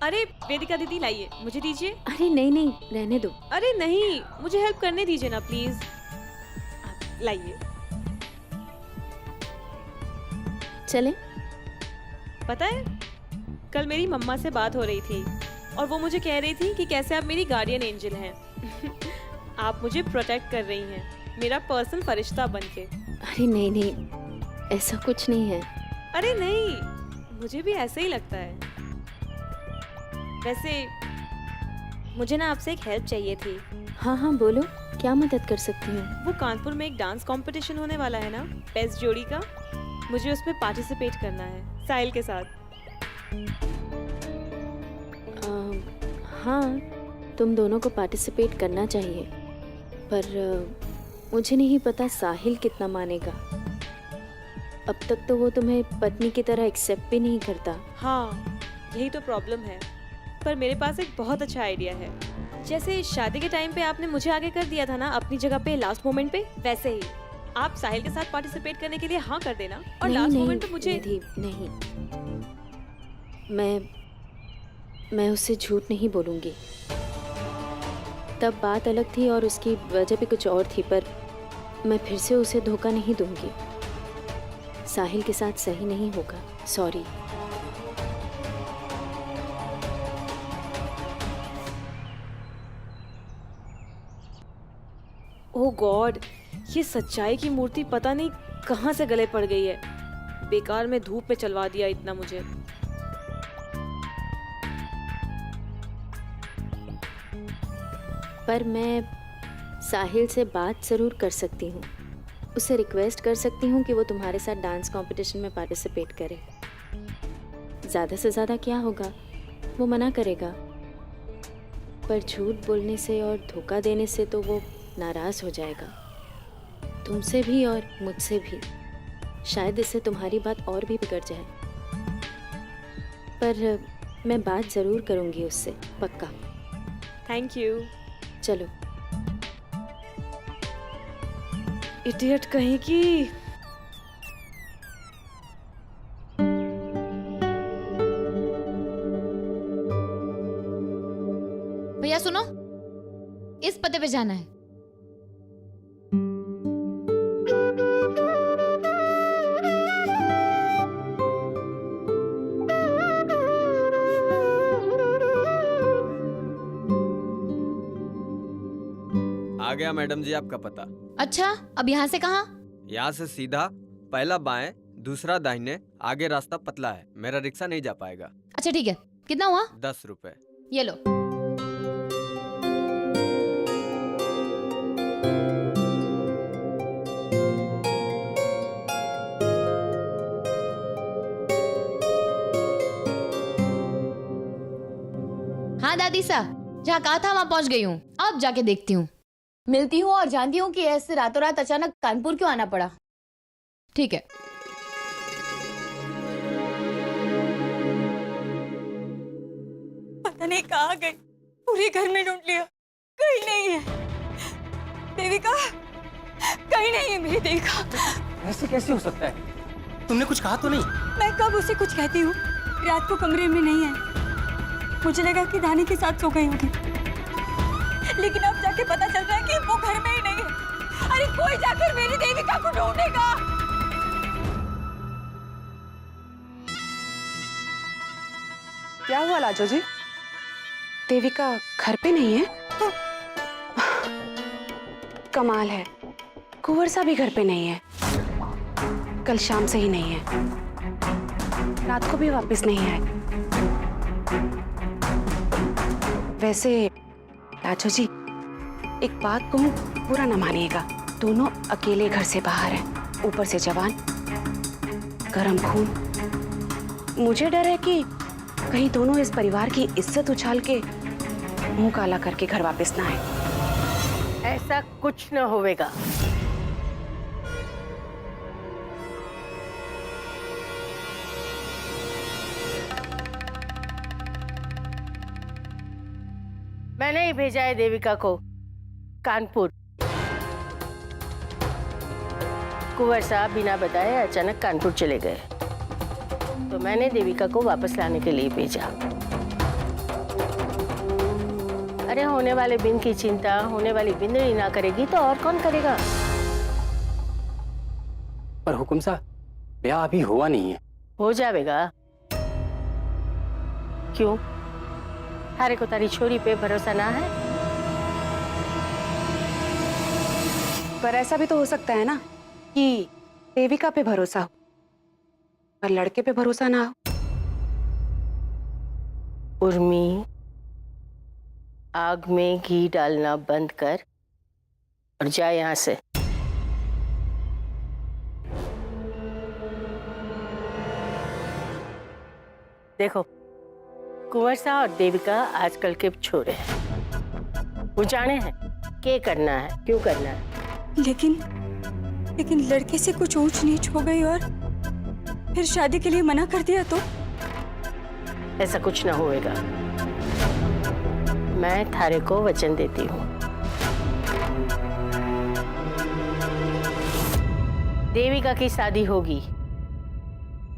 अरे वेदिका दीदी लाइए, मुझे दीजिए। अरे नहीं नहीं, रहने दो। अरे नहीं, मुझे हेल्प करने दीजिए ना प्लीज। लाइए। चले। पता है, कल मेरी मम्मा से बात हो रही थी और वो मुझे कह रही थी कि कैसे आप मेरी गार्डियन एंजल हैं। आप मुझे प्रोटेक्ट कर रही हैं, मेरा पर्सनल फरिश्ता बनके। अरे नहीं नहीं, ऐसा कुछ नहीं है। अरे नहीं, मुझे भी ऐसे ही लगता है। वैसे मुझे ना आपसे एक हेल्प चाहिए थी। हाँ हाँ बोलो, क्या मदद कर सकती हूँ? वो कानपुर में एक डांस कंपटीशन होने वाला है ना, बेस्ट जोड़ी का। मुझे उसमें पार्टिसिपेट करना है साहिल के साथ। हाँ, तुम दोनों को पार्टिसिपेट करना चाहिए, पर मुझे नहीं पता साहिल कितना मानेगा। अब तक तो वो तुम्हें पत्नी की तरह एक्सेप्ट भी नहीं करता। हाँ, यही तो प्रॉब्लम है। पर मेरे पास एक बहुत अच्छा आइडिया है। जैसे शादी के टाइम पे आपने मुझे आगे कर दिया था ना अपनी जगह पे लास्ट मोमेंट पे, वैसे ही आप साहिल के साथ पार्टिसिपेट करने के लिए हाँ कर देना और लास्ट मोमेंट पे मुझे। निधि, नहीं, मैं उससे झूठ नहीं बोलूंगी। तब बात अलग थी और उसकी वजह भी कुछ और थी, पर मैं फिर से उसे धोखा नहीं दूंगी। साहिल के साथ सही नहीं होगा, सॉरी। ओह गॉड, ये सच्चाई की मूर्ति पता नहीं कहाँ से गले पड़ गई है। बेकार में धूप में चलवा दिया इतना मुझे। पर मैं साहिल से बात ज़रूर कर सकती हूँ। उसे रिक्वेस्ट कर सकती हूँ कि वो तुम्हारे साथ डांस कंपटीशन में पार्टिसिपेट करे। ज़्यादा से ज़्यादा क्या होगा, वो मना करेगा। पर झूठ बोलने से और धोखा देने से तो वो नाराज़ हो जाएगा, तुमसे भी और मुझसे भी। शायद इससे तुम्हारी बात और भी बिगड़ जाए। पर मैं बात ज़रूर करूँगी उससे, पक्का। Thank you. चलो। इडियट कहीं की। भैया सुनो, इस पते पे जाना है। आ गया मैडम जी आपका पता। अच्छा, अब यहाँ से कहाँ? यहाँ से सीधा, पहला बाएं, दूसरा दाहिने, आगे रास्ता पतला है, मेरा रिक्शा नहीं जा पाएगा। अच्छा ठीक है, कितना हुआ? 10 रुपए। ये लो। हाँ दादी सा, जहाँ कहा था वहाँ पहुँच गई हूँ। अब जाके देखती हूँ। मिलती हूँ और जानती हूँ कि ऐसे रातों रात अचानक कानपुर क्यों आना पड़ा। ठीक है। पता नहीं कहाँ गई, पूरे घर में ढूंढ लिया, कहीं नहीं है। देविका, कहीं नहीं है मेरी देविका। ऐसे कैसे हो सकता है? तुमने कुछ कहा तो नहीं? मैं कब उसे कुछ कहती हूँ? रात को कमरे में नहीं है, मुझे लगा कि दानी के साथ सो गई होगी, लेकिन अब जाके पता चल रहा है कि वो घर में ही नहीं है। अरे कोई जाकर मेरी देविका को ढूंढेगा। क्या हुआ लाजो जी? देविका घर पे नहीं है? कमाल है, कुंवर सा भी घर पे नहीं है। कल शाम से ही नहीं है, रात को भी वापस नहीं आए। वैसे लाजो जी, एक बात कहूँ, बुरा ना मानिएगा, दोनों अकेले घर से बाहर हैं, ऊपर से जवान, गरम खून। मुझे डर है कि कहीं दोनों इस परिवार की इज्जत उछाल के मुंह काला करके घर वापस ना आए। ऐसा कुछ न होवेगा। मैंने ही भेजा है देविका को कानपुर। कुंवर साहब बिना बताए अचानक कानपुर चले गए, तो मैंने देविका को वापस लाने के लिए भेजा। अरे होने वाले बिन की चिंता होने वाली बिंदड़ी ना करेगी तो और कौन करेगा? पर हुकुम साहब, ब्याह अभी हुआ नहीं है। हो जाएगा। क्यों? थारे को तारी छोरी पे भरोसा ना है? पर ऐसा भी तो हो सकता है ना कि देविका पे भरोसा हो पर लड़के पे भरोसा ना हो। उर्मी, आग में घी डालना बंद कर और जा यहां से। देखो, कुंवर साहब और देविका आजकल के छोरे हैं। वो जाने हैं क्या करना है, क्यों करना है। लेकिन लड़के से कुछ ऊंच नीच हो गई और फिर शादी के लिए मना कर दिया तो? ऐसा कुछ ना होएगा। मैं थारे को वचन देती हूँ, देविका की शादी होगी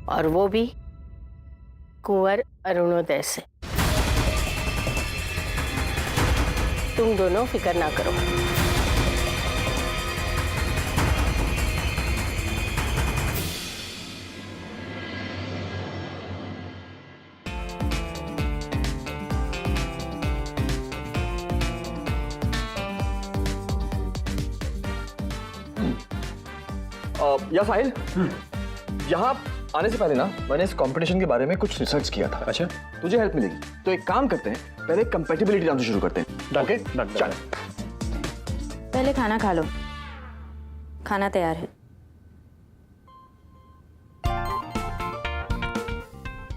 और वो भी कुंवर अरुणोदय से। तुम दोनों फिक्र ना करो। या साहिल, यहाँ आने से पहले ना मैंने इस कंपटीशन के बारे में कुछ रिसर्च किया था। अच्छा, तुझे हेल्प मिलेगी। तो एक काम करते हैं, पहले कंपैटिबिलिटी राउंड से शुरू करते हैं। ओके चल। पहले खाना खा लो, खाना तैयार है।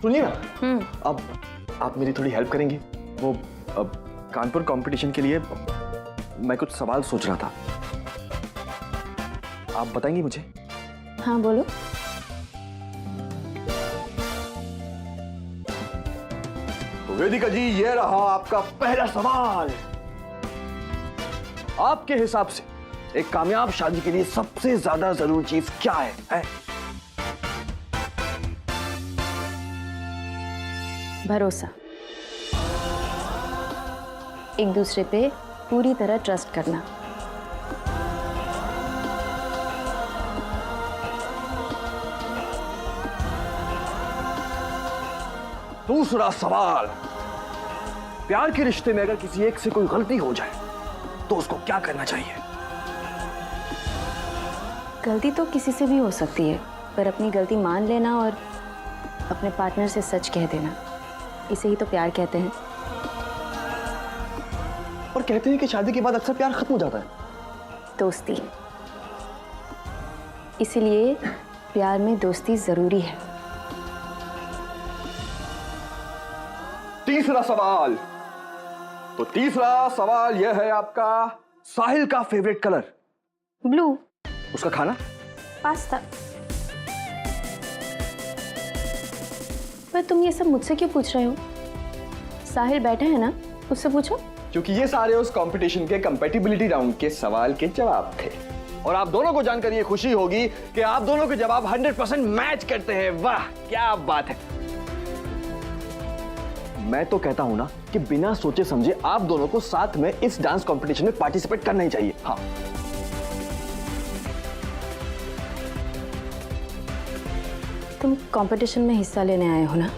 सुनिए ना, अब आप मेरी थोड़ी हेल्प करेंगी? वो अब कानपुर कंपटीशन के लिए मैं कुछ सवाल सोच रहा था, आप बताएंगी मुझे? हाँ बोलो। तो वेदिका जी, ये रहा आपका पहला सवाल। आपके हिसाब से एक कामयाब शादी के लिए सबसे ज्यादा जरूरी चीज क्या है? भरोसा, एक दूसरे पे पूरी तरह ट्रस्ट करना। दूसरा सवाल, प्यार के रिश्ते में अगर किसी एक से कोई गलती हो जाए तो उसको क्या करना चाहिए? गलती तो किसी से भी हो सकती है, पर अपनी गलती मान लेना और अपने पार्टनर से सच कह देना, इसे ही तो प्यार कहते हैं। और कहते हैं कि शादी के बाद अक्सर प्यार खत्म हो जाता है। दोस्ती, इसीलिए प्यार में दोस्ती जरूरी है। तीसरा सवाल, तो तीसरा सवाल यह है आपका, साहिल का फेवरेट कलर? ब्लू। उसका खाना? पास्ता। पर तुम ये सब मुझसे क्यों पूछ रहे हो? साहिल बैठे हैं ना, उससे पूछो। क्योंकि ये सारे उस कंपटीशन के कंपैटिबिलिटी राउंड के सवाल के जवाब थे और आप दोनों को जानकर ये खुशी होगी कि आप दोनों के जवाब 100% मैच करते हैं। वाह क्या बात है। मैं तो कहता हूं ना कि बिना सोचे समझे आप दोनों को साथ में इस डांस कंपटीशन में पार्टिसिपेट करना ही चाहिए। हाँ, तुम कंपटीशन में हिस्सा लेने आए हो ना,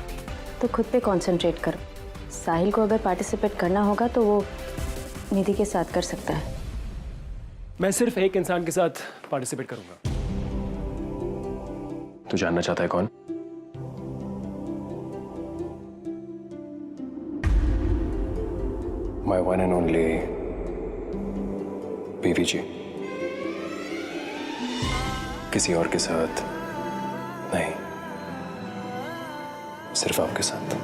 तो खुद पे कंसंट्रेट करो। साहिल को अगर पार्टिसिपेट करना होगा तो वो निधि के साथ कर सकता है। मैं सिर्फ एक इंसान के साथ पार्टिसिपेट करूंगा। तू जानना चाहता है कौन? My one and only बीवी जी। किसी और के साथ नहीं, सिर्फ आपके साथ।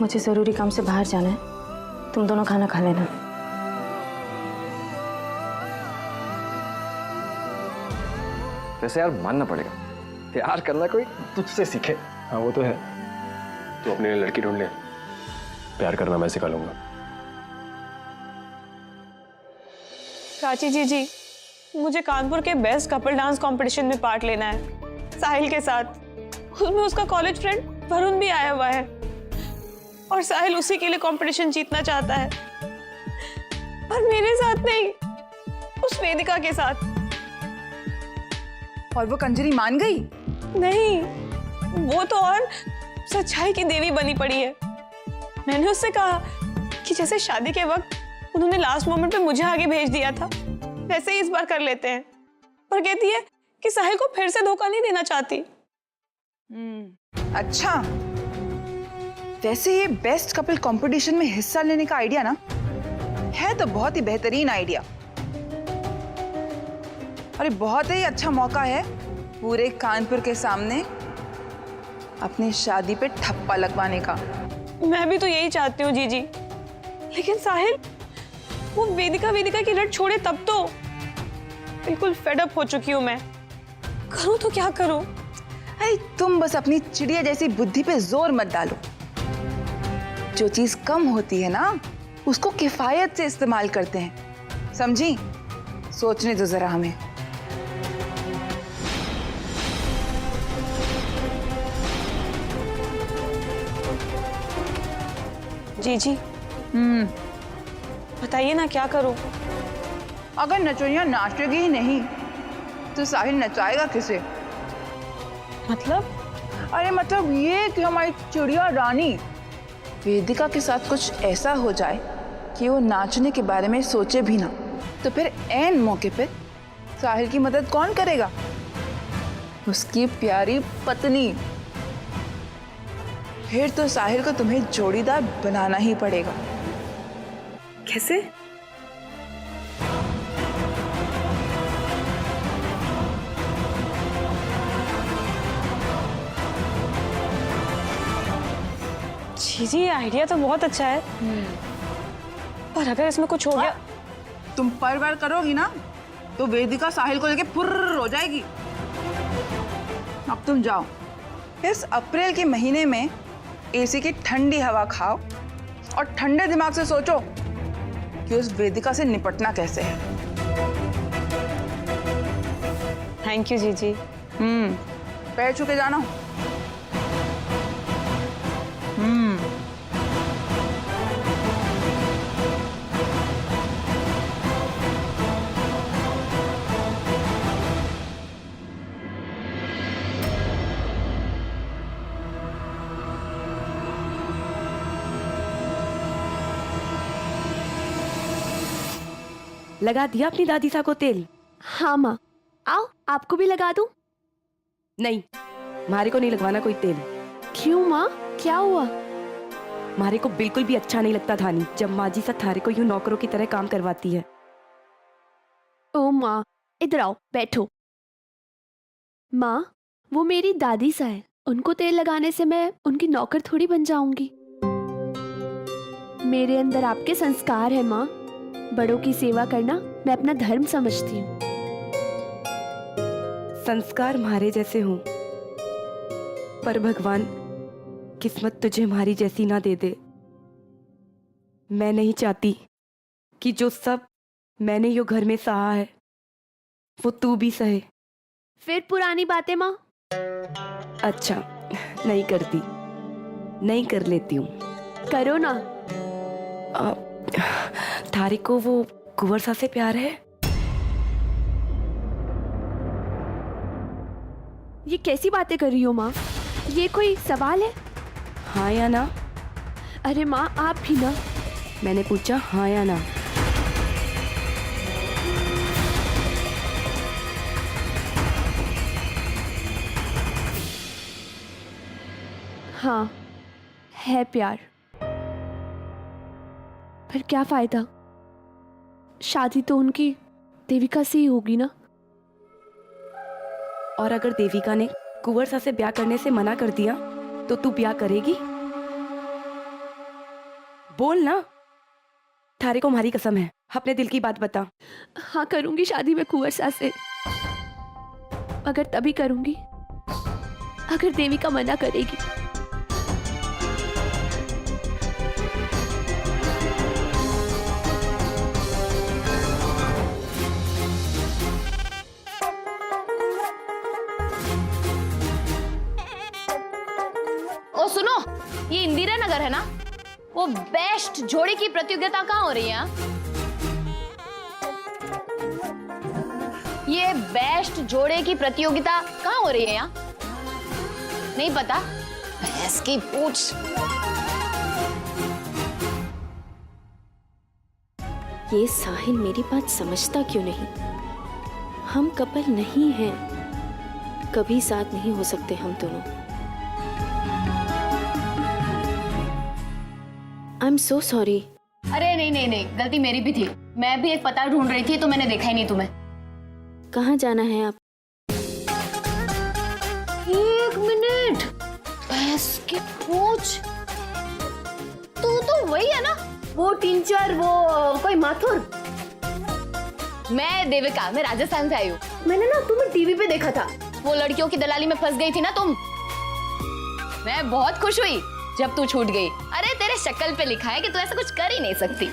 मुझे जरूरी काम से बाहर जाना है, तुम दोनों खाना खा लेना। वैसे यार मानना पड़ेगा, प्यार करना कोई तुझसे सीखे। हाँ वो तो है। तू अपने लिए लड़की ढूंढ ले, प्यार करना मैं सिखा लूंगा। प्राची जी, मुझे कानपुर के बेस्ट कपल डांस कंपटीशन में पार्ट लेना है। साहिल के साथ। उसमें उसका कॉलेज फ्रेंड वरुण भी आया हुआ है और साहिल उसी के लिए कंपटीशन जीतना चाहता है, पर मेरे साथ नहीं, उस वेदिका के साथ। और वो कंजरी मान गई? नहीं, वो तो और सच्चाई की देवी बनी पड़ी है। मैंने उससे कहा कि जैसे शादी के वक्त उन्होंने लास्ट मोमेंट पे मुझे आगे भेज दिया था, वैसे ही इस बार कर लेते हैं। पर कहती है कि साहिल को फिर से धोखा नहीं देना चाहती। अच्छा, वैसे ये बेस्ट कपल कंपटीशन में हिस्सा लेने का आइडिया ना है तो बहुत ही बेहतरीन आइडिया। अरे बहुत ही अच्छा मौका है पूरे कानपुर के सामने अपनी शादी पे ठप्पा लगवाने का। मैं भी तो यही चाहती हूँ जीजी, लेकिन साहिल वो वेदिका की लट छोड़े तब तो। बिल्कुल फेड अप हो चुकी हूँ मैं, करूँ तो क्या करूँ? अरे तुम बस अपनी चिड़िया जैसी बुद्धि पे जोर मत डालो। जो चीज कम होती है ना उसको किफायत से इस्तेमाल करते हैं, समझी? सोचने दो जरा हमें। जीजी बताइए ना क्या करूँ? अगर नचोइया नाचेगी ही नहीं तो साहिल नचाएगा किसे? मतलब? अरे मतलब ये कि हमारी चिड़िया रानी वेदिका के साथ कुछ ऐसा हो जाए कि वो नाचने के बारे में सोचे भी ना, तो फिर ऐन मौके पे साहिल की मदद कौन करेगा? उसकी प्यारी पत्नी। फिर तो साहिल को तुम्हें जोड़ीदार बनाना ही पड़ेगा। कैसे? जी ये आइडिया तो बहुत अच्छा है, पर अगर इसमें कुछ हो गया? तुम पर करोगी ना तो वेदिका साहिल को लेके फुर्र हो जाएगी। अब तुम जाओ, इस अप्रैल के महीने में एसी की ठंडी हवा खाओ और ठंडे दिमाग से सोचो कि उस वेदिका से निपटना कैसे है। थैंक यू जीजी। पैर छू के जाना। लगा दिया अपनी दादी सा को तेल? हाँ माँ, आओ आपको भी लगा दूं? नहीं, मारे को नहीं लगवाना कोई तेल। क्यों माँ, क्या हुआ? मारे को बिल्कुल भी अच्छा नहीं लगता धानी जब माँ जी सा थारे को यूं नौकरों की तरह काम करवाती है। ओ माँ, इधर आओ, बैठो। माँ, वो मेरी दादी सा है, उनको तेल लगाने से मैं उनकी नौकर थोड़ी बन जाऊंगी। मेरे अंदर आपके संस्कार है माँ, बड़ों की सेवा करना मैं अपना धर्म समझती हूँ। संस्कार मारे जैसे हों, पर भगवान किस्मत तुझे हमारी जैसी ना दे दे। मैं नहीं चाहती कि जो सब मैंने यो घर में सहा है वो तू भी सहे। फिर पुरानी बातें माँ? अच्छा, नहीं करती, नहीं कर लेती हूँ। करो ना। थारे को वो कुंवर सा से प्यार है? ये कैसी बातें कर रही हो माँ? ये कोई सवाल है? हाँ या ना? अरे माँ आप भी ना। मैंने पूछा हाँ या ना। हाँ, है प्यार, पर क्या फायदा? शादी तो उनकी देविका से ही होगी ना। और अगर देविका ने कुंवर सा से ब्याह करने से मना कर दिया तो तू ब्याह करेगी? बोल ना, थारे को हमारी कसम है, अपने दिल की बात बता। हाँ करूंगी शादी में कुंवर सा से, मगर तभी करूंगी अगर देविका मना करेगी। सुनो, ये इंदिरा नगर है ना, वो बेस्ट जोड़ी की प्रतियोगिता कहाँ हो रही है? ये बेस्ट जोड़े की प्रतियोगिता कहाँ हो रही है यहाँ? नहीं पता? भैंस की पूछ। ये साहिल मेरी बात समझता क्यों नहीं? हम कपल नहीं हैं, कभी साथ नहीं हो सकते हम दोनों। I am so sorry. अरे नहीं नहीं नहीं, गलती मेरी भी थी। मैं भी एक पता ढूंढ रही थी तो मैंने देखा ही नहीं तुम्हें। कहाँ जाना है आप? 1 मिनट, भैंस की पूछ। तू तो वही है ना, वो टीचर, वो कोई माथुर। मैं देविका, मैं राजस्थान से आई हूँ। मैंने ना तुम्हें टीवी पे देखा था, वो लड़कियों की दलाली में फंस गई थी ना तुम। मैं बहुत खुश हुई जब तू छूट गई। अरे तेरे शक्ल पे लिखा है कि तू ऐसा कुछ कर ही नहीं सकती।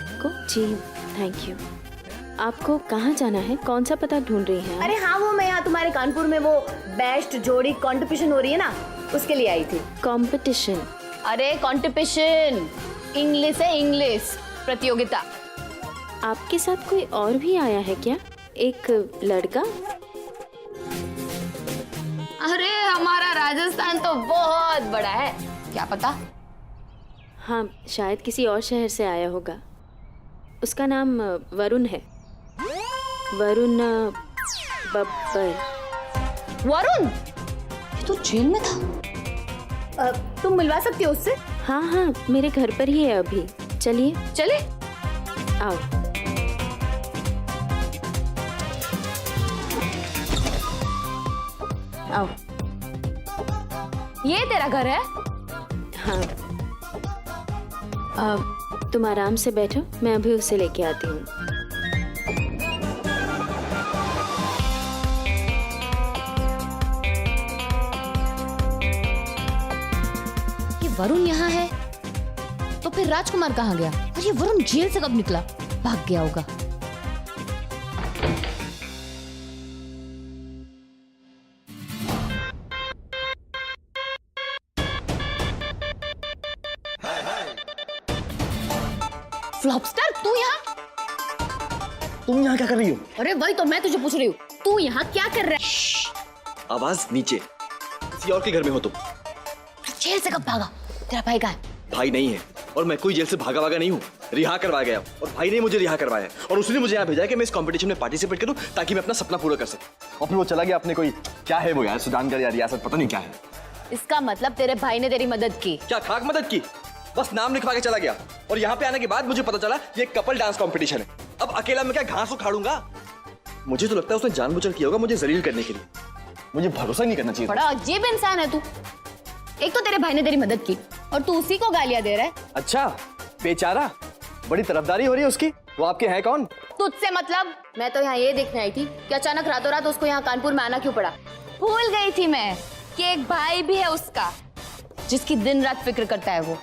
जी थैंक यू। आपको कहाँ जाना है? कौन सा पता ढूंढ रही हैं? अरे हाँ, वो मैं यहाँ तुम्हारे कानपुर में वो बेस्ट जोड़ी कंपटीशन हो रही है ना, उसके लिए आई थी। कंपटीशन? अरे कंपटीशन इंग्लिश है, इंग्लिश प्रतियोगिता। आपके साथ कोई और भी आया है क्या? एक लड़का? अरे हमारा राजस्थान तो बहुत बड़ा है, क्या पता। हाँ, शायद किसी और शहर से आया होगा। उसका नाम वरुण है। वरुण बब्बर। वरुण? ये तो जेल में था। तुम मिलवा सकती हो उससे? हाँ हाँ, मेरे घर पर ही है अभी। चलिए चले आओ। आओ। ये तेरा घर है? हाँ। तुम आराम से बैठो, मैं अभी उसे लेके आती हूँ। ये वरुण यहाँ है, तो फिर राजकुमार कहाँ गया? और ये वरुण जेल से कब निकला? भाग गया होगा। फ्लॉपस्टर, तू यहाँ? तुम यहाँ क्या कर रही हो? अरे वही तो मैं तुझे पूछ रही हूँ, तू यहाँ क्या कर रहा है? आवाज नीचे। किसी और के घर में हो तुम। जेल से कब भागा? तेरा भाई कहाँ है? भाई नहीं है, और मैं कोई जेल से भागा नहीं हूँ। रिहा करवाया गया, और भाई ने मुझे रिहा करवाया, और उसने मुझे यहाँ भेजा है कि मैं इस कंपटीशन में पार्टिसिपेट करूँ ताकि मैं अपना सपना पूरा कर सकूँ। और फिर वो चला गया अपने कोई, क्या है वो यार, सुजानगढ़ या रियासत, पता नहीं क्या है। इसका मतलब तेरे भाई ने तेरी मदद की? क्या खाक मदद की? बस नाम लिखवा के चला गया, और यहाँ पे आने के बाद मुझे पता चला ये कपल डांस कंपटीशन है। अब अकेला मैं क्या घास उखाड़ूंगा? मुझे तो लगता है उसने जानबूझकर किया होगा मुझे जलील करने के लिए। मुझे भरोसा नहीं करना चाहिए। बड़ा अजीब इंसान है तू। एक तो तेरे भाई ने तेरी मदद की, और तू उसी को गालियां दे रहा है। अच्छा, बेचारा, बड़ी तरफदारी हो रही है उसकी। वो आपके हैं कौन? तुझसे मतलब? मैं तो यहाँ ये देखने आई थी कि अचानक रातों रात उसको यहाँ कानपुर में आना क्यों पड़ा। भूल गई थी मैं कि एक भाई भी है उसका, जिसकी दिन रात फिक्र करता है वो।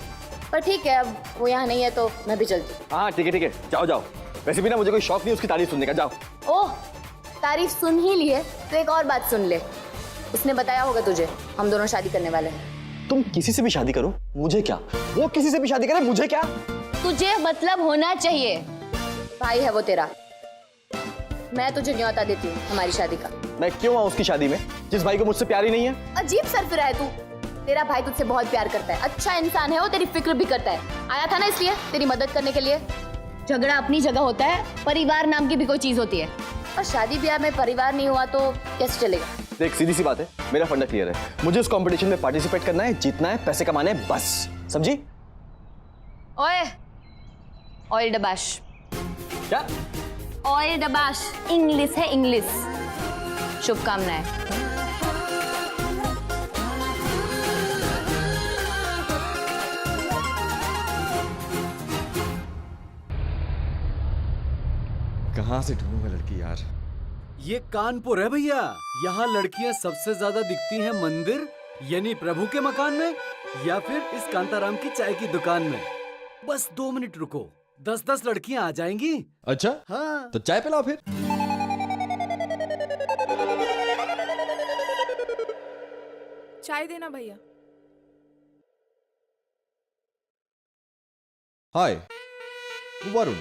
पर ठीक है, अब वो यहाँ नहीं है तो मैं भी चलती हूँ। हाँ ठीक है, जाओ जाओ। वैसे भी ना मुझे कोई शौक नहीं उसकी तारीफ सुनने का, जाओ। ओह, तारीफ सुन ही ली है तो एक और बात सुन ले। उसने बताया होगा तुझे हम दोनों शादी करने वाले हैं। तुम किसी से भी शादी करो, मुझे क्या? वो किसी से भी शादी करे, मुझे क्या? तुझे मतलब होना चाहिए। भाई है वो तेरा। मैं तुझे न्योता देती हूँ हमारी शादी का। मैं क्यों आऊँ उसकी शादी में, जिस भाई को मुझसे प्यार ही नहीं है? अजीब सरफिरा है तू। तेरा भाई तुझसे बहुत प्यार करता है, अच्छा इंसान है वो, तेरी फिक्र भी करता है। आया था ना इसलिए, तेरी मदद करने के लिए। झगड़ा अपनी जगह होता है, परिवार नाम की भी कोई चीज होती है, और शादी ब्याह में परिवार नहीं हुआ तो कैसे चलेगा? देख, सीधी सी बात है, मेरा फंडा क्लियर है। मुझे उस कंपटीशन में पार्टिसिपेट करना है, जीतना है, पैसे कमाने हैं, बस। समझी? ओए, ऑयल डबाश। क्या? ऑयल डबाश इंग्लिश है, इंग्लिश। शुभकामनाएं। कहाँ से ढूंढूंगा लड़की यार? ये कानपुर है भैया। यहाँ लड़कियाँ सबसे ज्यादा दिखती हैं मंदिर यानी प्रभु के मकान में, या फिर इस कांताराम की चाय की दुकान में। बस 2 मिनट रुको, 10-10 लड़कियाँ आ जाएंगी। अच्छा, हाँ। तो चाय पिलाओ फिर। चाय देना भैया। हाय, वरुण।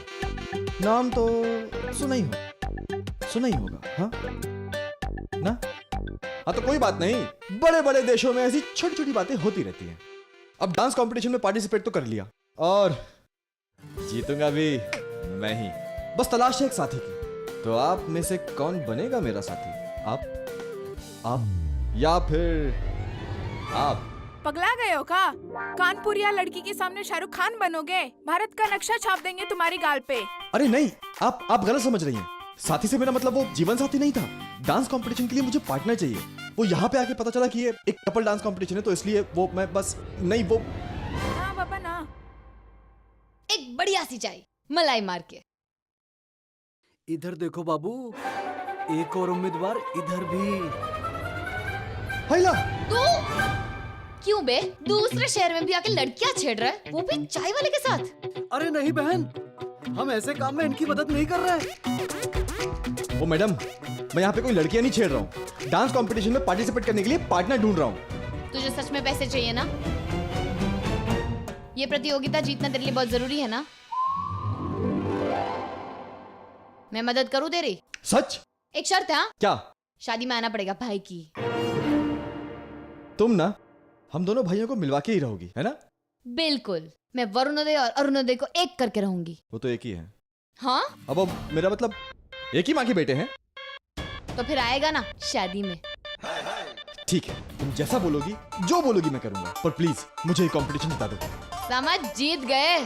नाम तो सुना ही होगा, हाँ ना? हाँ तो कोई बात नहीं, बड़े बड़े देशों में ऐसी छोटी छोटी बातें होती रहती हैं। अब डांस कंपटीशन में पार्टिसिपेट तो कर लिया और जीतूंगा भी मैं ही। बस तलाश है एक साथी की। तो आप में से कौन बनेगा मेरा साथी? आप या फिर आप? पगला गए हो का? कानपुरिया लड़की के सामने शाहरुख खान बनोगे? भारत का नक्शा छाप देंगे तुम्हारी गाल पे। अरे नहीं, आप गलत समझ रही हैं। साथी से मेरा मतलब वो जीवन साथी नहीं था। डांस कंपटीशन के लिए मुझे पार्टनर चाहिए। वो यहाँ पे आके पता चला कि ये एक कपल डांस कंपटीशन है, तो इसलिए वो मैं बस नहीं वो। हाँ बाबा ना। एक बढ़िया सी चाय मलाई मार के। इधर देखो बाबू, एक और उम्मीदवार इधर भी। हैला, तू क्यों बे दूसरे शहर में भी आके लड़कियां छेड़ रहा है, वो भी चाय वाले के साथ? अरे नहीं बहन, हम ऐसे काम में इनकी मदद नहीं कर रहे। ओ मैडम, मैं यहाँ पे कोई लड़कियां नहीं छेड़ रहा हूँ। डांस कंपटीशन में पार्टिसिपेट करने के लिए पार्टनर ढूंढ रहा हूँ। तुझे सच में पैसे चाहिए ना? ये प्रतियोगिता जीतना तेरे लिए बहुत जरूरी है ना? मैं मदद करूँ तेरी? सच? एक शर्त है। हाँ? क्या? शादी में आना पड़ेगा भाई की। तुम ना हम दोनों भाइयों को मिलवा के ही रहोगी, है ना? बिल्कुल, मैं वरुणोदय और अरुणोदय को एक करके रहूंगी। वो तो एक ही है। हाँ? अब वो मेरा मतलब एक ही माँ के बेटे हैं। तो फिर आएगा ना शादी में? ठीक है, तुम जैसा बोलोगी, जो बोलोगी मैं करूंगा, पर प्लीज मुझे ये कंपटीशन जिता दो। समझ, जीत गए।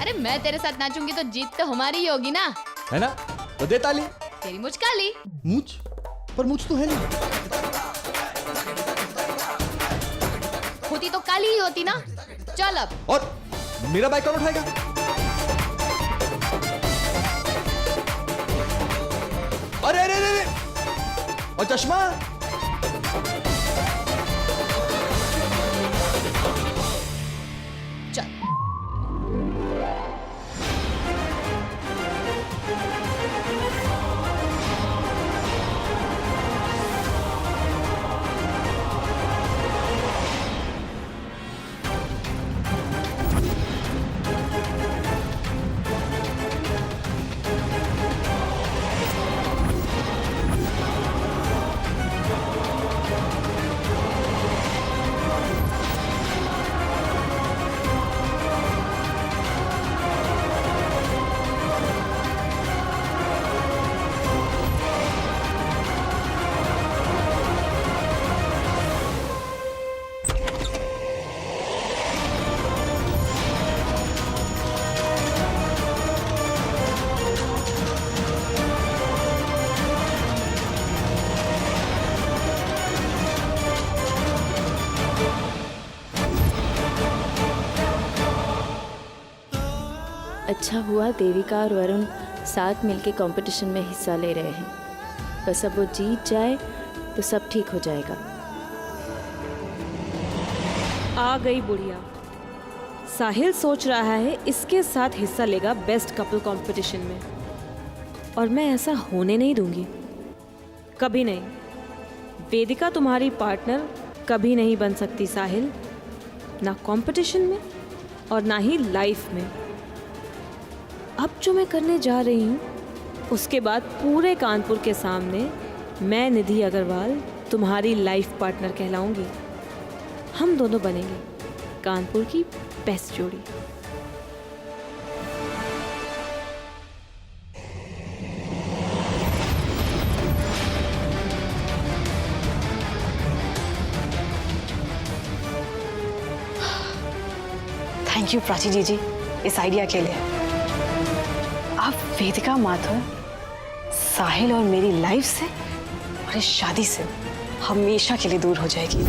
अरे मैं तेरे साथ नाचूंगी तो जीत तो हमारी ही होगी ना, है ना? तो दे ताली। तेरी मुझ काली। मुझ? पर मुझ तो है नहीं। होती तो काली ही होती ना। चल अब। और मेरा बाइक कौन उठाएगा? अरे अरे अरे, और चश्मा? चल। अच्छा हुआ देविका और वरुण साथ मिलके कंपटीशन में हिस्सा ले रहे हैं। बस अब वो जीत जाए तो सब ठीक हो जाएगा। आ गई बुढ़िया। साहिल सोच रहा है इसके साथ हिस्सा लेगा बेस्ट कपल कंपटीशन में, और मैं ऐसा होने नहीं दूंगी, कभी नहीं। वेदिका तुम्हारी पार्टनर कभी नहीं बन सकती साहिल, ना कंपटीशन में और ना ही लाइफ में। अब जो मैं करने जा रही हूँ उसके बाद पूरे कानपुर के सामने मैं निधि अग्रवाल तुम्हारी लाइफ पार्टनर कहलाऊंगी। हम दोनों बनेंगे कानपुर की बेस्ट जोड़ी। थैंक यू प्राची जी इस आइडिया के लिए। अब वेदिका माथुर साहिल और मेरी लाइफ से और इस शादी से हमेशा के लिए दूर हो जाएगी।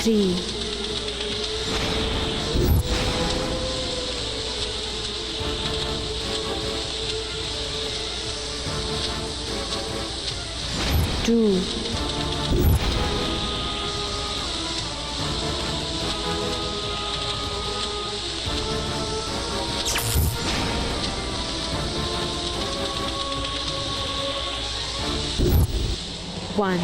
3 2 1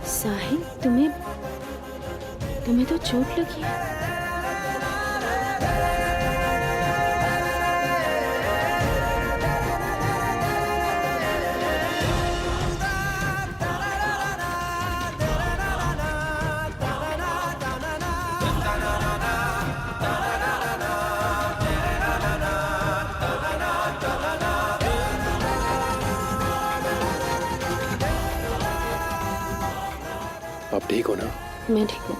साहिल, तुम्हें तो चोट लगी है। आप ठीक हो ना? मैं ठीक हूँ।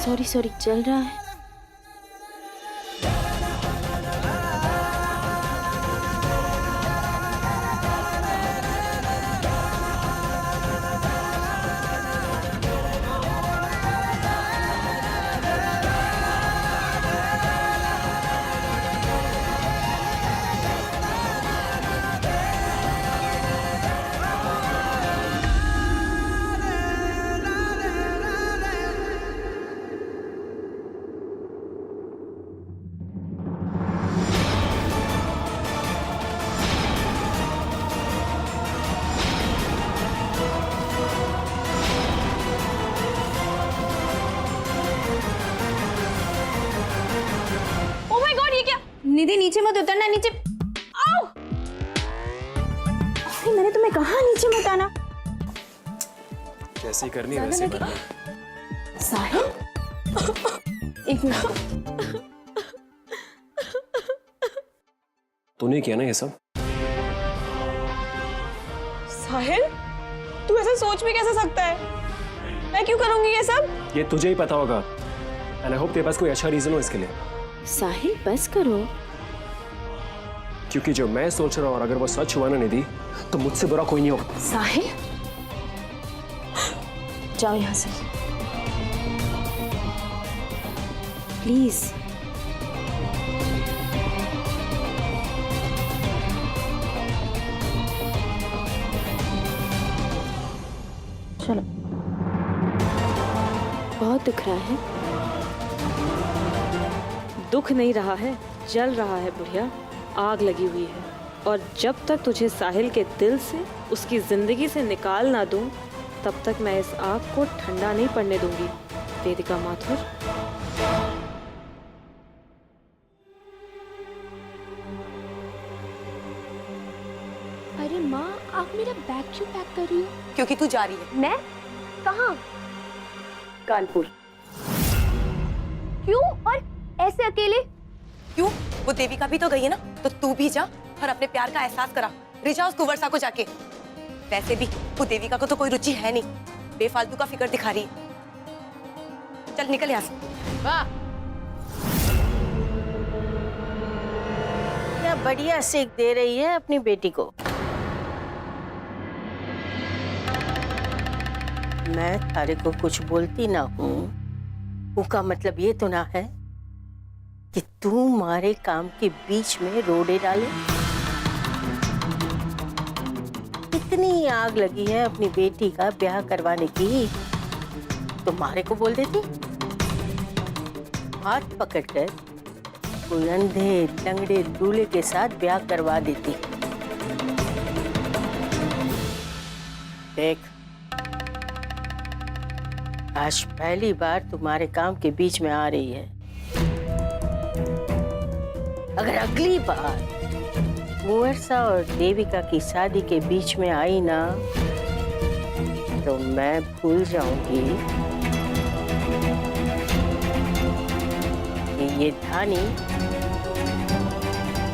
सॉरी चल रहा है। निधि नीचे मत उतरना, नीचे। आओ! अरे मैंने तुम्हें कहा नीचे मत आना। कैसी करनी वैसे करना। साहिल, एक मिनट। तूने किया ना ये सब? साहिल, तू ऐसा सोच भी कैसे सकता है? मैं क्यों करूंगी ये सब? ये तुझे ही पता होगा। एंड आई होप तेरे पास कोई अच्छा रीजन हो इसके लिए। साहिल बस करो। क्योंकि जो मैं सोच रहा हूँ और अगर वो सच हुआ ना निधि, तो मुझसे बुरा कोई नहीं होगा। साहिल, जाओ यहाँ से प्लीज। चलो। बहुत दुख रहा है। दुख नहीं रहा है, जल रहा है बुढ़िया। आग लगी हुई है और जब तक तुझे साहिल के दिल से, उसकी ज़िंदगी से निकाल ना दूं, तब तक मैं इस आग को ठंडा नहीं पड़ने दूंगी। वेदिका माथुर। अरे माँ, आप मेरा बैग क्यों पैक कर रही हो? क्योंकि तू जा रही है। मैं? कहाँ? कानपुर। क्यों और ऐसे अकेले? क्यों? वो देविका भी तो गई है ना, तो तू भी जा और अपने प्यार का एहसास करा। रिचा उस कुंवरसा को जाके। वैसे भी वो देविका को तो कोई रुचि है नहीं, बेफालतू का फिक्र दिखा रही है। चल निकल यहाँ से। वाह, क्या बढ़िया सीख दे रही है अपनी बेटी को। मैं थारे को कुछ बोलती ना हूँ, उसका मतलब ये तो ना है कि तू मारे काम के बीच में रोड़े डाले। इतनी आग लगी है अपनी बेटी का ब्याह करवाने की, तो मारे को बोल देती। हाथ पकड़कर कोई अंधे लंगड़े दूल्हे के साथ ब्याह करवा देती। देख, आज पहली बार तुम्हारे काम के बीच में आ रही है। अगर अगली बार कुंवरसा और देविका की शादी के बीच में आई ना, तो मैं भूल जाऊंगी कि ये धानी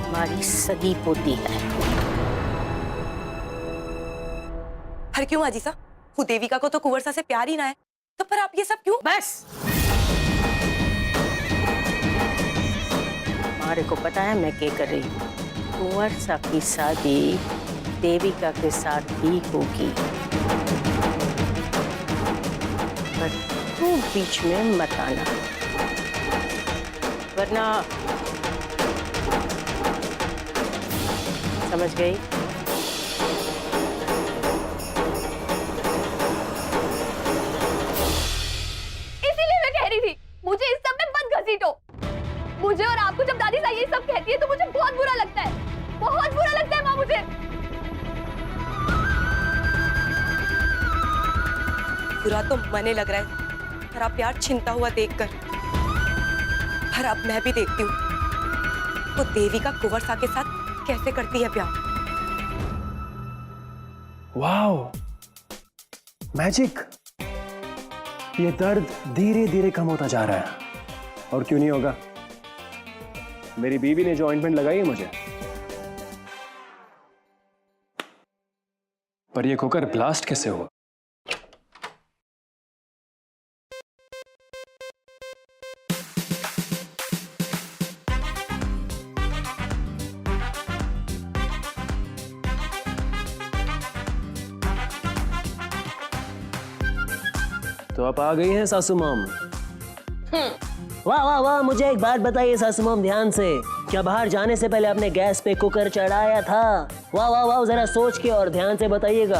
हमारी सगी पोती है। हर क्यों अजीसा? वो देविका को तो कुंवरसा से प्यार ही ना है, तो पर आप ये सब क्यों? बस, हमारे को पता है मैं क्या कर रही हूँ। कुंवरसा की शादी देविका के साथ ही होगी, पर तू बीच में मत आना, वरना समझ गई? इसीलिए मैं कह रही थी, मुझे इस सब में मत घसीटो। मुझे और आपको जब दादी ये सब कहती है तो मुझे बहुत बुरा लगता है, बहुत बुरा लगता है माँ मुझे। बुरा तो मने लग रहा है, पर आप प्यार छिनता हुआ देखकर। पर अब मैं भी देखती हूँ वो देविका कुंवरसा के साथ कैसे करती है प्यार। Wow, magic. ये दर्द धीरे धीरे कम होता जा रहा है, और क्यों नहीं होगा? मेरी बीवी ने जो ऑइंटमेंट लगाई है मुझे, पर ये कुकर ब्लास्ट कैसे हुआ? तो आप आ गई हैं सासू माम। वाह वाह वाह, मुझे एक बात बताइए सासू माम ध्यान से, क्या बाहर जाने से पहले आपने गैस पे कुकर चढ़ाया था? वाह वाह वाह, जरा सोच के और ध्यान से बताइएगा।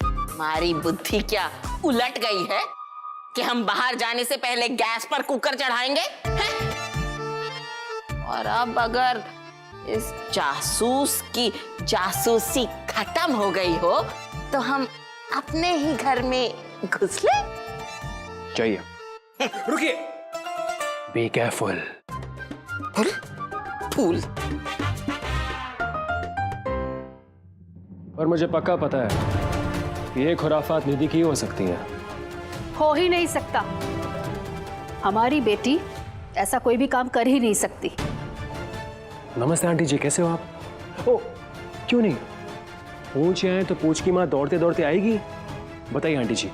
हमारी बुद्धि क्या उलट गई है कि हम बाहर जाने से पहले गैस पर कुकर चढ़ाएंगे हैं? और अब अगर इस जासूस की जासूसी खत्म हो गई हो तो हम अपने ही घर में घुस ले। चाहिए। रुकिए। Be careful. फूल। और मुझे पक्का पता है कि ये खुराफात निधि की हो सकती हैं। हो ही नहीं सकता। हमारी बेटी ऐसा कोई भी काम कर ही नहीं सकती। नमस्ते आंटी जी, कैसे हो आप? ओ, क्यों नहीं? पूछ आए तो पूछ की माँ दौड़ते दौड़ते आएगी। बताइए आंटी जी,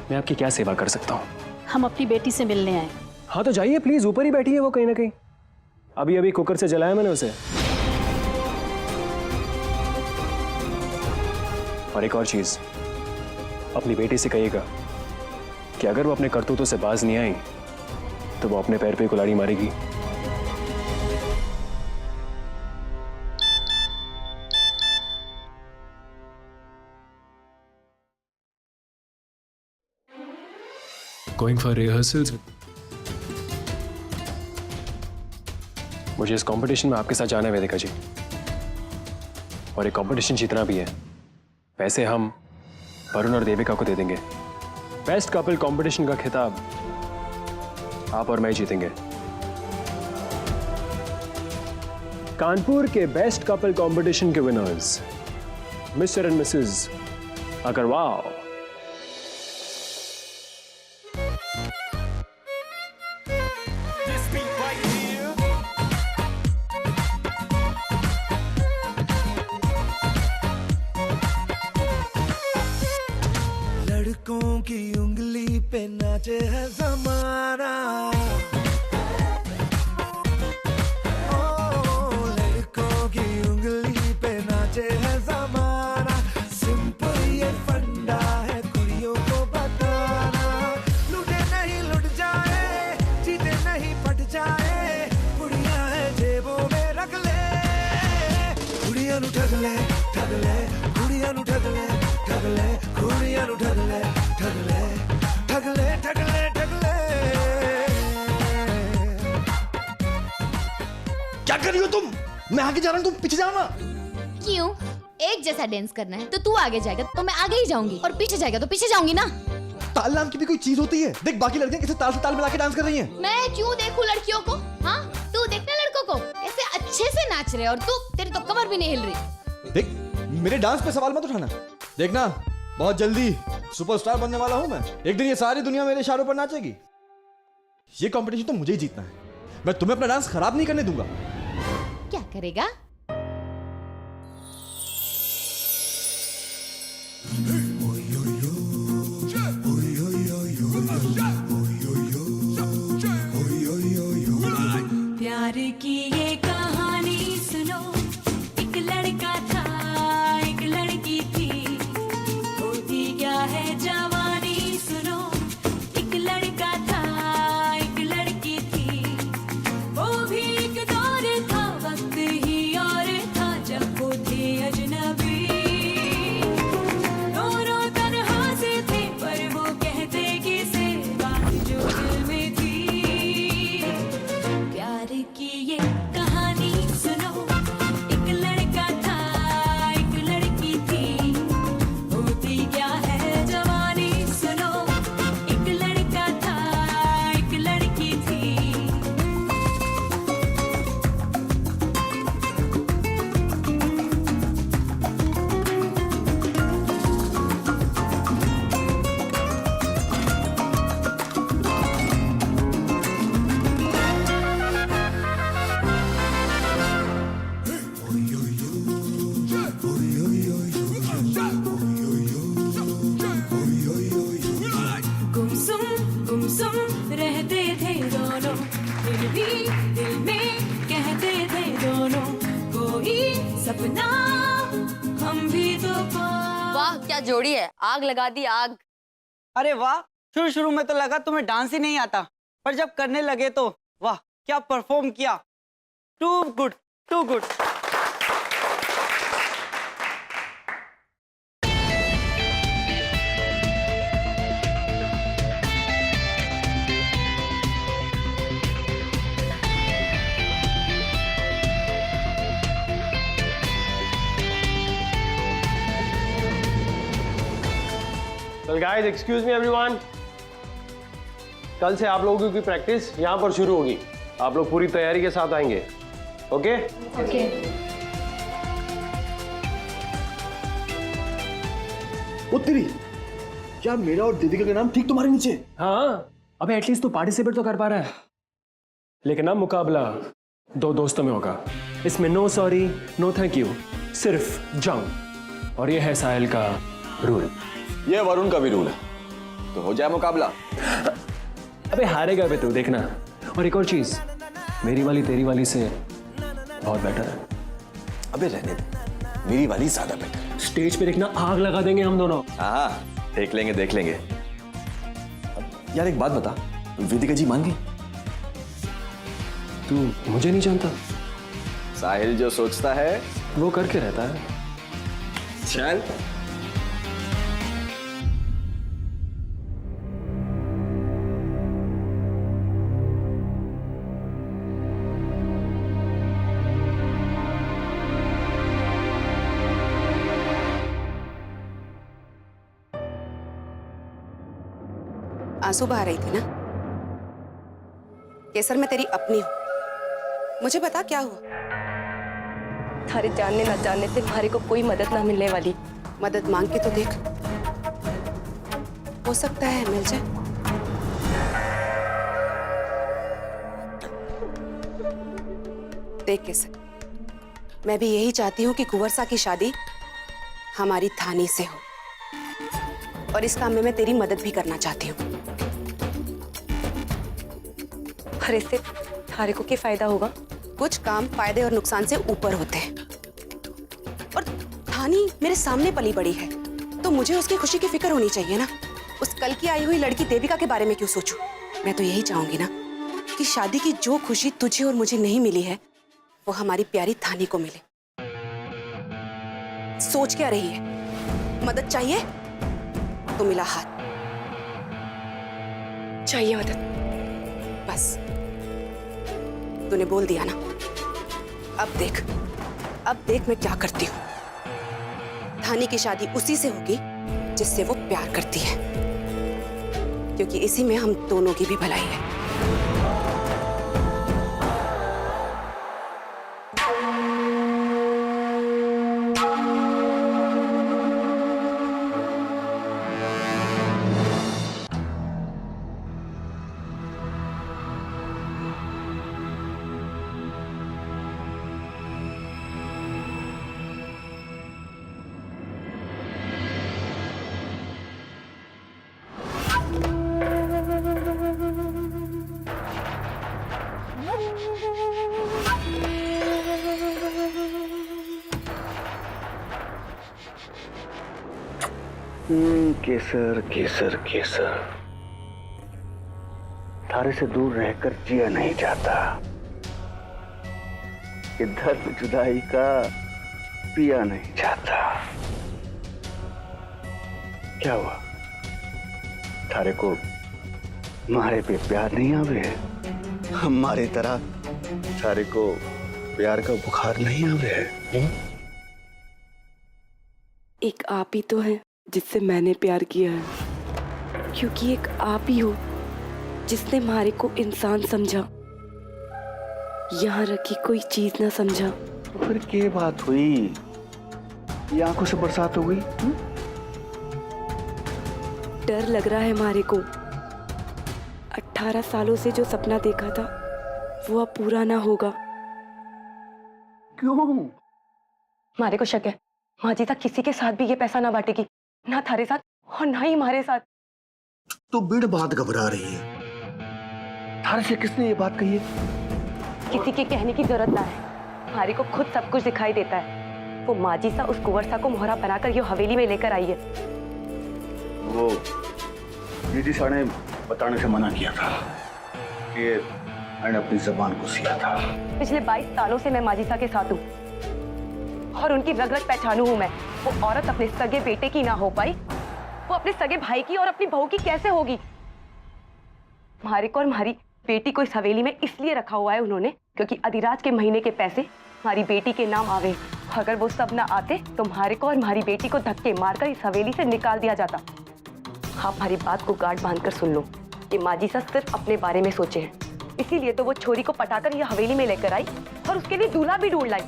मैं आपकी क्या सेवा कर सकता हूँ? हम अपनी बेटी से मिलने आए। हाँ तो जाइए प्लीज, ऊपर ही बैठी है वो कहीं ना कहीं। अभी अभी कुकर से जलाया मैंने उसे। और एक और चीज, अपनी बेटी से कहिएगा कि अगर वो अपने करतूतों से बाज नहीं आई तो वो अपने पैर पे कुल्हाड़ी मारेगी। Going for rehearsals. मुझे इस कंपटीशन में आपके साथ जाना है वेदिका जी। और ये कंपटीशन जीतना भी है। वैसे हम वरुण और देविका को दे देंगे। बेस्ट कपल कंपटीशन का खिताब आप और मैं जीतेंगे। कानपुर के बेस्ट कपल कंपटीशन के winners Mr and Mrs Agarwal. लड़कों की उंगली पे नाचे है जमाना, लड़कों की उंगली पे नाचे है जमाना। सिंपल ये फंडा है कुड़ियों को बताना, लूटे नहीं लुट जाए, जीते नहीं पट जाए, कुड़ियां है जेबों में रख ले, कुड़ियां नु ठग ले, ठग ले, कुड़ियां नु ठग ले, ठग ले, कुड़ियां नु ठग ले, ठग ले, ठग ले, ठग ले, ठग ले। क्या कर रही हो तुम? मैं आगे जा रहा हूँ, तुम पीछे जाओ ना। क्यों? एक जैसा डांस करना है तो तू आगे जाएगा तो मैं आगे ही जाऊंगी, और पीछे जाएगा तो पीछे जाऊंगी ना। ताल नाम की भी कोई चीज होती है? देख बाकी लड़कियां कैसे ताल से ताल मिला के डांस कर रही हैं। मैं क्यों देखूं लड़कियों को? हाँ, तू देखना लड़कों को ऐसे अच्छे से नाच रहे, और तू, तेरी तो कमर भी नहीं हिल रही। देख मेरे डांस पे सवाल मत उठाना। देखना बहुत जल्दी सुपरस्टार बनने वाला हूं मैं। एक दिन ये सारी दुनिया मेरे इशारों पर नाचेगी। ये कंपटीशन तो मुझे ही जीतना है। मैं तुम्हें अपना डांस खराब नहीं करने दूंगा। क्या करेगा? प्यार की ये कहानी सुनो, एक लड़का था एक लड़की थी, होती क्या है जवानी सुनो, एक लड़का था एक लड़की थी, वो भी एक दौर था, वक्त ही और था जब वो थे अजनबी, दोनों तन्हा से थे पर वो कहते किसे बात जो दिल में थी। प्यार की ये कहानी सुनो, एक लड़का था एक लड़की थी, होती क्या है जवानी सुनो, एक लड़का था एक लड़की थी। गुमसुम रहते थे दोनों, फिर भी दिल में कहते थे दोनों, कोई सपना हम भी तो वाह क्या जोड़ी है, आग लगा दी आग। अरे वाह, शुरू शुरू में तो लगा तुम्हें डांस ही नहीं आता, पर जब करने लगे तो वाह क्या परफॉर्म किया। Too good, too good. Well guys, excuse me everyone. कल से आप लोगों की प्रैक्टिस यहाँ पर शुरू होगी। आप लोग पूरी तैयारी के साथ आएंगे, ओके? ओके। ओ तेरी, क्या मेरा और दीदी का नाम ठीक तुम्हारे नीचे? हाँ, अबे एटलीस्ट तो पार्टिसिपेट तो कर पा रहा है। लेकिन अब मुकाबला दो दोस्तों में होगा। इसमें no sorry, no thank you, सिर्फ जंग। और ये है साहिल का रूल। ये वरुण का भी रूल है, तो हो जाए मुकाबला। अबे हारेगा बे तू, देखना। और एक और चीज, मेरी वाली तेरी वाली से बहुत बेटर है। अबे रहने दे, मेरी वाली ज्यादा बेटर है। स्टेज पे देखना, आग लगा देंगे हम दोनों। हाँ, देख लेंगे देख लेंगे। यार एक बात बता, वेदिका जी मान गई? तू मुझे नहीं जानता? साहिल जो सोचता है वो करके रहता है। चल। आंसू बहा रही थी ना? केसर, मैं तेरी अपनी हूँ, मुझे बता क्या हुआ? थारे जानने ना जानने से हमारे को कोई मदद ना मिलने वाली। मदद मांग के तो देख, हो सकता है मिल जाए। देख केसर, मैं भी यही चाहती हूँ कि कुंवर सा की शादी हमारी थानी से हो, और इस काम में मैं तेरी मदद भी करना चाहती हूँ। अरे इससे थारे को क्या फायदा होगा? कुछ काम फायदे और नुकसान से ऊपर होते हैं, और थानी मेरे सामने पली बड़ी है, तो मुझे उसकी खुशी की फिक्र होनी चाहिए ना। उस कल की आई हुई लड़की देविका के बारे में क्यों सोचूं? मैं तो यही चाहूंगी ना कि शादी की जो खुशी तुझे और मुझे नहीं मिली है, वो हमारी प्यारी थानी को मिले। सोच क्या रही है? मदद चाहिए तो मिला हाथ। चाहिए मदद? बस तूने बोल दिया ना, अब देख मैं क्या करती हूँ। थानी की शादी उसी से होगी जिससे वो प्यार करती है, क्योंकि इसी में हम दोनों की भी भलाई है। केसर केसर केसर, थारे से दूर रहकर जिया नहीं जाता, कि दर्द जुदाई का पिया नहीं जाता। क्या हुआ? थारे को मारे पे प्यार नहीं आवे? हमारी तरह थारे को प्यार का बुखार नहीं आवे? एक आप ही तो है जिससे मैंने प्यार किया है, क्योंकि एक आप ही हो जिसने हमारे को इंसान समझा, यहाँ रखी कोई चीज ना समझा। तो फिर क्या बात हुई? ये आंखों से बरसात हो गई? डर लग रहा है हमारे को। 18 सालों से जो सपना देखा था वो अब पूरा ना होगा। क्यों? हमारे को शक है माजी तक किसी के साथ भी ये पैसा ना बांटेगी, ना थारे साथ और ना ही हमारे साथ। तो बिड़ बात घबरा रही है। थारे से किसने ये बात कही है? किसी के कहने की जरूरत ना है, हमारे को खुद सब कुछ दिखाई देता है। वो माजी सा उस कुंवर सा को मोहरा बनाकर ये हवेली में लेकर आई है। वो दीदी सा ने बताने से मना किया था कि मैंने अपनी जबान को सिया था। पिछले 22 सालों से मैं माजी सा के साथ हूँ और उनकी रग रग पहचानू हूँ मैं। वो औरत अपने सगे बेटे की ना हो पाई, वो अपने सगे भाई की और अपनी बहू की कैसे होगी? हमारे को और हमारी बेटी को इस हवेली में इसलिए रखा हुआ है उन्होंने क्योंकि अधिराज के महीने के पैसे हमारी बेटी के नाम आवे। अगर वो सब ना आते तो हमारे को और हमारी बेटी को धक्के मारकर इस हवेली से निकाल दिया जाता। आप हमारी बात को गांठ बांधकर सुन लो कि माजी सा सिर्फ अपने बारे में सोचे हैं, इसीलिए तो वो छोरी को पटाकर यह हवेली में लेकर आई और उसके लिए दूल्हा भी ढूंढ लाई।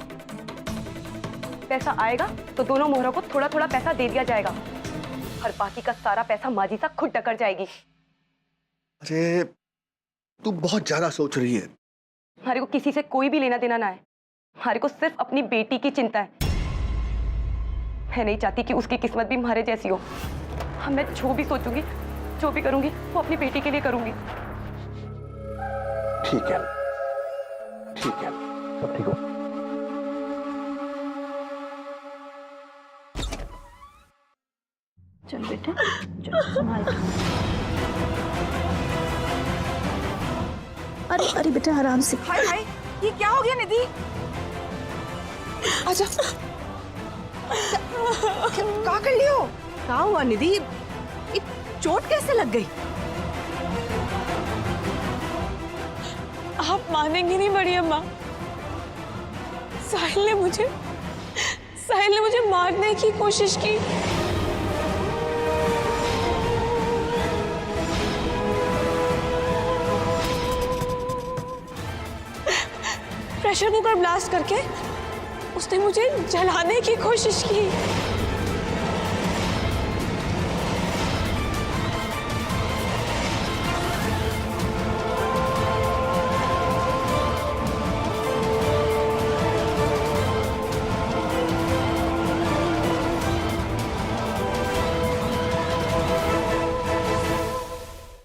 पैसा आएगा तो दोनों मोहरों को थोड़ा थोड़ा पैसा दे दिया जाएगा और बाकी का सारा पैसा माजी सा खुद टकर जाएगी। अरे तू बहुत ज्यादा सोच रही है। हमारे को किसी से कोई भी लेना देना ना है, हमारे को सिर्फ अपनी बेटी की चिंता है। मैं नहीं चाहती कि उसकी किस्मत भी हमारे जैसी हो। हाँ, मैं जो भी सोचूंगी, जो भी करूंगी वो अपनी बेटी के लिए करूंगी। ठीक है, ठीक है, सब ठीक हो। चल बेटा, चल संभाल। अरे बेटा आराम से। हाय हाय, ये क्या हो गया निधि? आजा। क्या कर लियो? क्या हुआ निधि? ये चोट कैसे लग गई? आप मानेंगी नहीं बड़ी अम्मा, साहिल ने मुझे मारने की कोशिश की। प्रेशर कुकर ब्लास्ट करके उसने मुझे जलाने की कोशिश की।